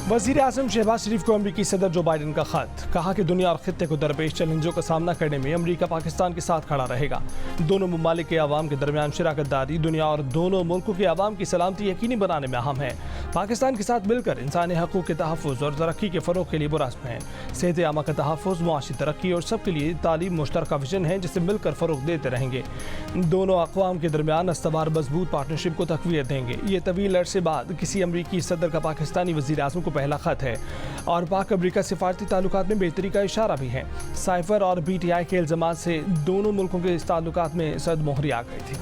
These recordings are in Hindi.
वज़ीर आज़म शहबाज शरीफ को अमरीकी सदर जो बाइडन का खत। कहा कि दुनिया और खित्ते को दरपेश चैलेंजों का सामना करने में अमरीका पाकिस्तान के साथ खड़ा रहेगा। दोनों ममालिक के अवाम के दरमियान शराकत दारी दुनिया और दोनों मुल्कों के अवाम की सलामती यकीनी बनाने में अहम है। पाकिस्तान के साथ मिलकर इंसानी हकूक़ के तहफ़्फ़ुज़ और तरक्की के फ़रोग़ के लिए पुरअज़्म है। सेहत आमा का तहफ़्फ़ुज़, मुआशी तरक्की और सबके लिए तालीम मुश्तरका विजन है जिसे मिलकर फ़रोग़ देते रहेंगे। दोनों अक़वाम के दरमियान अस्तवार मजबूत पार्टनरशिप को तक़वियत देंगे। ये तवील अरसे बाद किसी अमरीकी सदर का पाकिस्तानी वज़ीर आज़म को पहला खत है और पाक अमरीका सिफारती ताल्लुकात में बेहतरी का इशारा भी है। साइफर और PTI के इल्ज़ामात से दोनों मुल्कों के इस ताल्लुकात में सदमोहरी आ गई थी।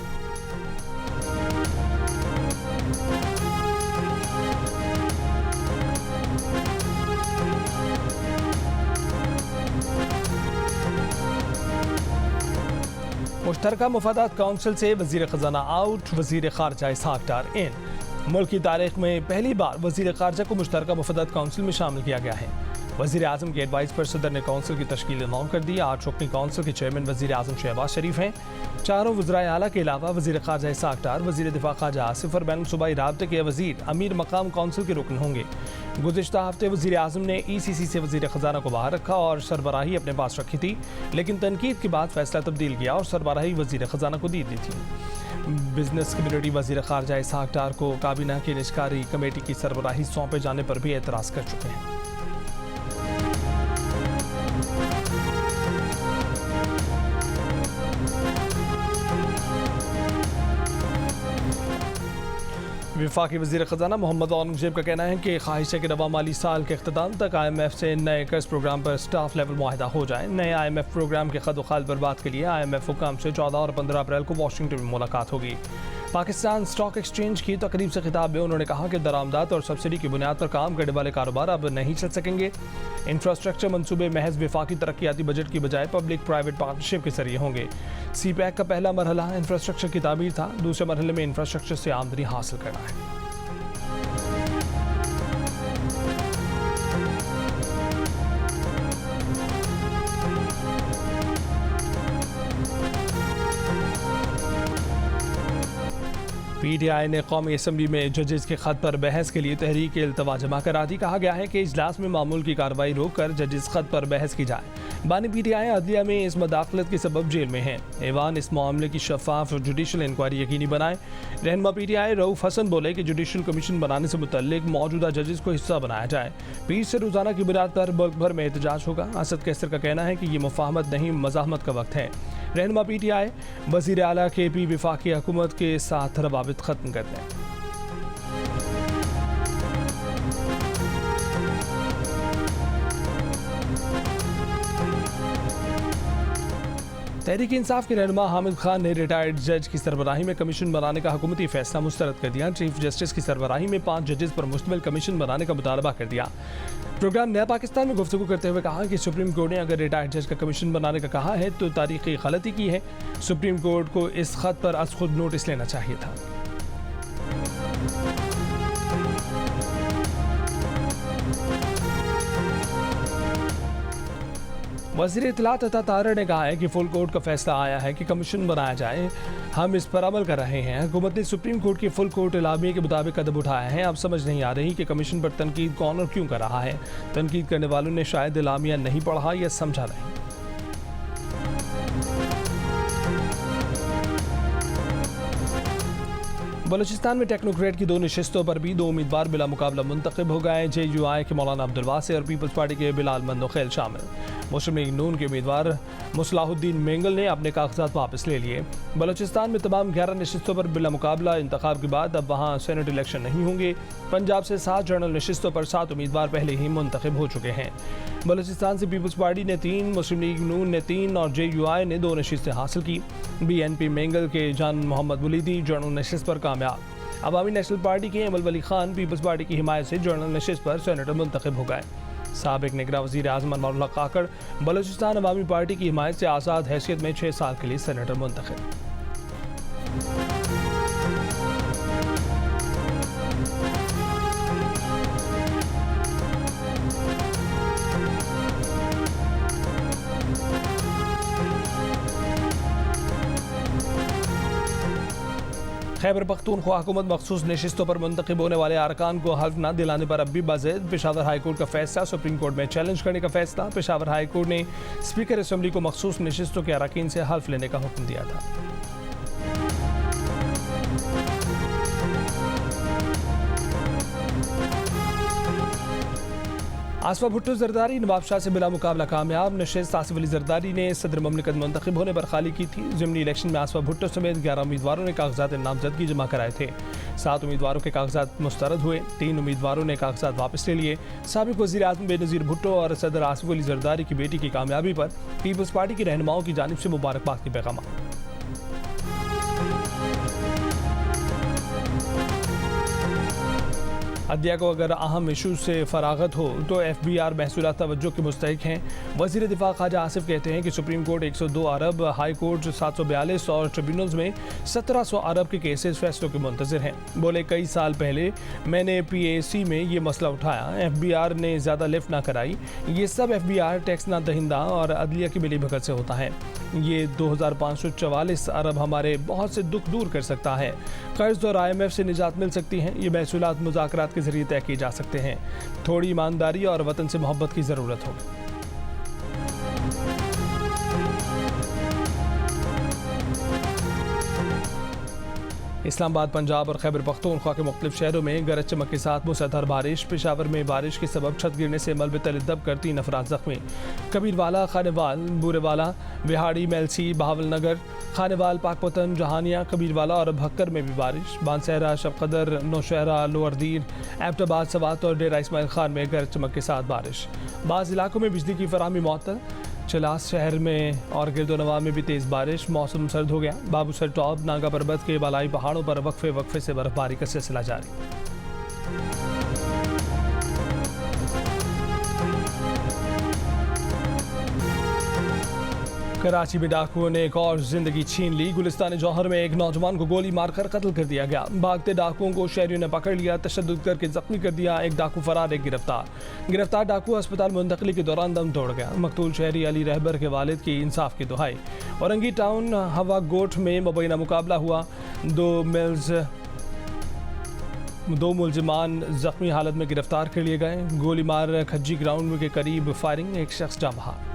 मुश्तरका मुफादात काउंसिल से वज़ीर ख़ज़ाना आउट, वज़ीर ख़ारजा इसहाक़ डार इन। मुल्क की तारीख में पहली बार वज़ीर ख़ारजा को मुश्तरका मुफादात काउंसिल में शामिल किया गया है। वज़ीर आज़म के एडवाइस पर सदर ने काउंसिल की तश्कील ऐलान कर दी। 8 रुकनी काउंसिल के चेयरमैन वज़ीर आज़म शहबाज शरीफ हैं। चारों वज़राए आला के अलावा वज़ीर ख़ारजा इसहाक़ डार, वज़ीर दिफ़ा ख़ाजा आसिफ और बैनुल सूबाई राब्ते के वज़ीर अमीर मकाम काउंसिल के रुकन होंगे। गुज़िश्ता हफ्ते वज़ीर आज़म ने ECC से वज़ीर ख़ज़ाना को बाहर रखा और सरबराही अपने पास रखी थी, लेकिन तनकीद के बाद फैसला तब्दील किया और सरबराही वज़ीर ख़ज़ाना को दी थी। बिजनेस कम्युनिटी वज़ीर ख़ारजा इसहाक़ डार को काबीना की निजकारी कमेटी की सरबराही सौंपे जाने पर भी एतराज़ कर चुके हैं। वफाकी वज़ीर ख़ज़ाना मोहम्मद औरंगज़ेब का कहना है कि ख्वाहिश है कि नवा माली साल के अख्ताम तक IMF से नए कर्ज प्रोग्राम पर स्टाफ लेवल मुआहदा हो जाए। नए IMF प्रोग्राम के खद-व-खाल बर्बाद के लिए IMF हुकाम से 14 और 15 अप्रैल को वाशिंगटन में मुलाकात होगी। पाकिस्तान स्टॉक एक्सचेंज की तकरीब से खिताब में उन्होंने कहा कि दरामदात और सब्सिडी की बुनियाद पर काम करने वाले कारोबार अब नहीं चल सकेंगे। इंफ्रास्ट्रक्चर मनसूबे महज वफाकी तरक्याती बजट की बजाय पब्लिक प्राइवेट पार्टनरशिप के जरिए होंगे। CPEC का पहला मरहला इंफ्रास्ट्रक्चर की तामीर था, दूसरे मरहले में इंफ्रास्ट्रक्चर से आमदनी हासिल करना है। PTI ने कौमी असम्बली में जजेस के खत पर बहस के लिए तहरीक इल्तवा जमा करा दी। कहा गया है कि इजलास में मामूल की कार्रवाई रोक कर जजेस खत पर बहस की जाए। बानी PTI अदलिया में इस मदाखलत के सबब जेल में हैं। ऐवान इस मामले की शफाफ और जुडिशल इंक्वायरी यकीनी बनाए। रहनुमा PTI रऊफ हसन बोले कि जुडिशल कमीशन बनाने से मुतल्लिक मौजूदा जजेस को हिस्सा बनाया जाए। पीर से रोजाना की बुनियाद पर मुल्क भर में एहतजाज होगा। असद कैसर का कहना है कि ये मुफाहमत नहीं, मज़ाहमत का वक्त है। रहनुमा PTI वज़ीर आला KP वफाकी हुकूमत के साथ रवाबित ख़त्म कर दें। तहरीक इंसाफ के रहनुमा हामिद खान ने रिटायर्ड जज की सरबराही में कमीशन बनाने का हुकूमती फैसला मुस्तरद कर दिया। चीफ जस्टिस की सरबराही में 5 जजेस पर मुश्तमिल कमीशन बनाने का मुतालबा कर दिया। प्रोग्राम नया पाकिस्तान में गुफ्तगू करते हुए कहा कि सुप्रीम कोर्ट ने अगर रिटायर्ड जज का कमीशन बनाने का कहा है तो तारीखी गलती की है। सुप्रीम कोर्ट को इस खत पर अज खुद नोटिस लेना चाहिए था। वज़ीर इत्तलात अता ताहर ने कहा है कि फुल कोर्ट का फैसला आया है कि कमीशन बनाया जाए। हम इस पर अमल कर रहे हैं। हुकूमत ने सुप्रीम कोर्ट के फुल कोर्ट एलामिया के मुताबिक कदम उठाया है। अब समझ नहीं आ रही कि कमीशन पर तनकीद कौन और क्यों कर रहा है। तनकीद करने वालों ने शायद एलामिया नहीं पढ़ा या समझा नहीं। बलूचिस्तान में टेक्नोक्रेट की 2 नशिस्तों पर भी 2 उम्मीदवार बिला मुकाबला मुंतखब हो गए। JUI के मौलाना अब्दुल वासी और पीपल्स पार्टी के बिलाल मंदोखेल शामिल। मुस्लिम लीग नून के उम्मीदवार मुसलाहुद्दीन मेंगल ने अपने कागजात वापस ले लिए। बलूचिस्तान में तमाम 11 नशिस्तों पर बिला मुकाबला इंतखाब के बाद अब वहाँ सेनेट इलेक्शन नहीं होंगे। पंजाब से 7 जनरल नशिस्तों पर 7 उम्मीदवार पहले ही मुंतखब हो चुके हैं। बलूचिस्तान से पीपल्स पार्टी ने 3, मुस्लिम लीग नून ने 3 और JUI ने 2 नशिस्तें हासिल की। BNP मेंगल के जान मोहम्मद वलीदी जनरल नशिस्त पर कामयाब। अवामी नेशनल पार्टी के अमल वली खान पीपल्स पार्टी की हिमायत से जनरल नशिस्त पर सेनेटर मुंतखब हो गए। साबिक निगरान वज़ीर आज़म अनवारुल्लाह काकड़ बलूचिस्तान अवामी पार्टी की हिमायत से आज़ाद हैसियत में 6 साल के लिए सेनेटर मुंतखब। खैबर पख्तूनख्वा हुकूमत मखसूस नशिस्तों पर मुंतखब होने वाले अरकान को हल्फ न दिलाने पर अब भी बाज़ेद। पेशावर हाई कोर्ट का फैसला सुप्रीम कोर्ट में चैलेंज करने का फैसला। पेशावर हाई कोर्ट ने स्पीकर असेंबली को मखसूस नशिस्तों के अरकान से हल्फ लेने का हुक्म दिया था। आसफा भुट्टो जरदारी नवाब शाह से बिला मुकाबला कामयाब। नशिस्त आसिफ अली जरदारी ने सदर ममलिकत मुंतखब होने पर खाली की थी। ज़िमनी इलेक्शन में आसफा भुट्टो समेत 11 उम्मीदवारों ने कागजात नामजदगी जमा कराए थे। 7 उम्मीदवारों के कागजात मुस्तरद हुए। 3 उम्मीदवारों ने कागजात वापस ले लिए। साबिक वज़ीर आज़म बेनज़ीर भुट्टो और सदर आसिफ अली जरदारी की बेटी की कामयाबी पर पीपल्स पार्टी की रहनुमाओं की जानिब से मुबारकबाद के पैगाम। अदलिया को अगर अहम इशूज से फरागत हो तो FBR महसूलात तवज्जो के मुस्तहिक हैं। वज़ीर दिफा ख्वाजा आसिफ कहते हैं कि सुप्रीम कोर्ट 102 अरब, हाई कोर्ट 742 और ट्रिब्यूनल्स में 1700 अरब के केसेस फैसलों के मुंतज़िर हैं। बोले कई साल पहले मैंने PAC में ये मसला उठाया, FBR ने ज़्यादा लिफ्ट ना कराई। ये सब FBR टैक्स ना दहिंदा और अदलिया की मिली भगत से होता है। ये 2544 अरब हमारे बहुत से दुख दूर कर सकता है। कर्ज और IMF से निजात मिल सकती है। ये महसूलात मुज़ाकरात के जरिए तय किए जा सकते हैं। थोड़ी ईमानदारी और वतन से मोहब्बत की ज़रूरत होगी। इस्लामाबाद, पंजाब और खैबर पख्तूनख्वा के मुख्तलिफ शहरों में गरज चमक के साथ मूसलाधार बारिश। पेशावर में बारिश के सबब छत गिरने से मलबे तले दब कर 3 अफराद जख्मी। कबीरवाला, खानेवाल, बूरेवाला, विहाड़ी, मेलसी, बहावलनगर, खानेवाल, पाकपतन, जहानिया, कबीरवाला और भक्कर में भी बारिश। बानसहरा, शबकदर, नौशहरा, लोअरदीर, एबटाबाद, सवात और डेरा इस्माइल खान में गरज चमक के साथ बारिश। बाज़ इलाकों में बिजली की फराहमी मुअत्तल। चलास शहर में और गिरदोनवा में भी तेज़ बारिश। मौसम सर्द हो गया। बाबूसर टॉप, नागा पर्वत के बालाई पहाड़ों पर वक्फे से बर्फबारी का सिलसिला जारी। कराची में डाकुओं ने एक और जिंदगी छीन ली। गुलिस्तान जौहर में एक नौजवान को गोली मारकर कत्ल कर दिया गया। भागते डाकुओं को शहरियों ने पकड़ लिया, तशद्दुद करके जख्मी कर दिया। एक डाकू फरार, एक गिरफ्तार डाकू अस्पताल मुंतकली के दौरान दम तोड़ गया। मकतूल शहरी अली रहबर के वालिद की इंसाफ की दुहाई। औरंगी टाउन हवा गोट में मुबैना मुकाबला हुआ। 2 मुलजिमान जख्मी हालत में गिरफ्तार कर लिए गए। गोली मार खज्जी ग्राउंड के करीब फायरिंग, एक शख्स जाँ बहाल।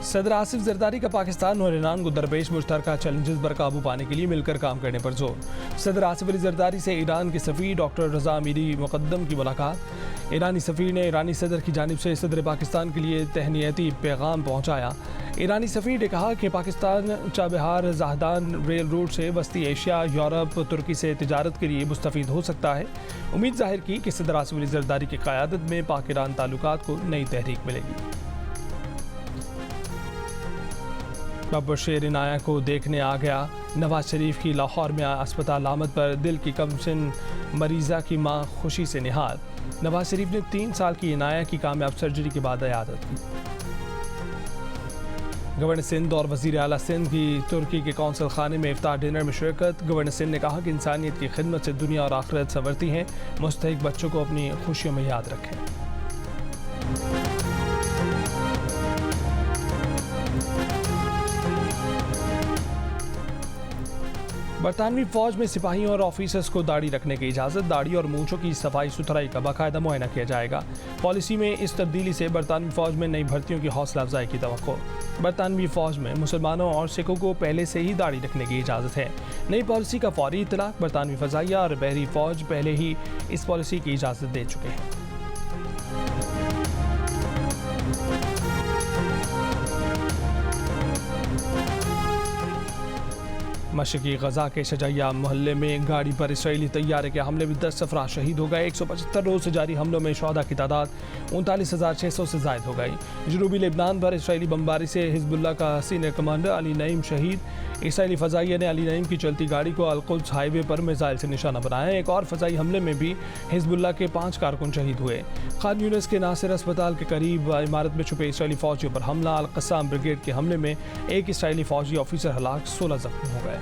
सदर आसिफ जरदारी का पाकिस्तान और ईरान को दरपेश मुश्तरका चैलेंजेस पर काबू पाने के लिए मिलकर काम करने पर जोर। सदर आसिफ अली जरदारी से ईरान के सफ़ीर डॉक्टर रज़ा अमीरी मुक़द्दम की मुलाकात। ईरानी सफ़ीर ने ईरानी सदर की जानिब से सदर पाकिस्तान के लिए तहनीती पैगाम पहुँचाया। ईरानी सफ़ीर ने कहा कि पाकिस्तान चाबहार ज़ाहदान रेल रूट से वस्ती एशिया, यूरोप, तुर्की से तिजारत के लिए मुस्तफ़ीद हो सकता है। उम्मीद जाहिर की कि सदर आसिफ अली जरदारी की क़यादत में पाक ईरान ताल्लुकात को नई तहरीक मिलेगी। बशीर इनाया को देखने आ गया। नवाज शरीफ की लाहौर में अस्पताल आमद पर दिल की कमसिन मरीज़ा की मां खुशी से निहाल। नवाज शरीफ ने 3 साल की इनाया की कामयाब सर्जरी के बाद इयादत की। गवर्नर सिंध और वज़ीर आला सिंध की तुर्की के कौंसल खाने में इफ्तार डिनर में शिरकत। गवर्नर सिंध ने कहा कि इंसानियत की खिदमत से दुनिया और आखिरत संवरती हैं। मुस्तहिक बच्चों को अपनी खुशियों में याद रखें। बरतानवी फौज में सिपाहियों और ऑफिसर्स को दाढ़ी रखने की इजाज़त। दाढ़ी और मूंछों की सफाई सुथराई का बाकायदा मुआयना किया जाएगा। पॉलिसी में इस तब्दीली से बरतानवी फौज में नई भर्तियों की हौसला अफजाई की तवक्को। बरतानवी फौज में मुसलमानों और सिखों को पहले से ही दाढ़ी रखने की इजाज़त है। नई पॉलिसी का फौरी इतलाक। बरतानवी फ़ज़ाइया और बहरी फौज पहले ही इस पॉलिसी की इजाज़त दे चुके हैं। मशरक़ी गजा के शजाइया मोहल्ले में गाड़ी पर इसराइली तैयारे के हमले में 10 अफराद शहीद हो गए। 175 रोज़ से जारी हमलों में शहदा की तादाद 39,600 से ज़ायद हो गई। जनूबी लेबनान पर इसराइली बमबारी से हिजबुल्लाह का सीनियर कमांडर अली नईम शहीद। इसराइली फ़ज़ाइया ने अली नईम की चलती गाड़ी को अल-कुद्स हाईवे पर मिसाइल से निशाना बनाया। एक और फ़ज़ाई हमले में भी हिजबुल्लाह के 5 कारकुन शहीद हुए। खान यूनिस के नासिर अस्पताल के करीब इमारत में छुपे इसराइली फ़ौजियों पर हमला। अल-क़स्साम ब्रिगेड के हमले में एक इसराइली फ़ौजी ऑफिसर हलाक, 16 ज़ख्मी हो गए।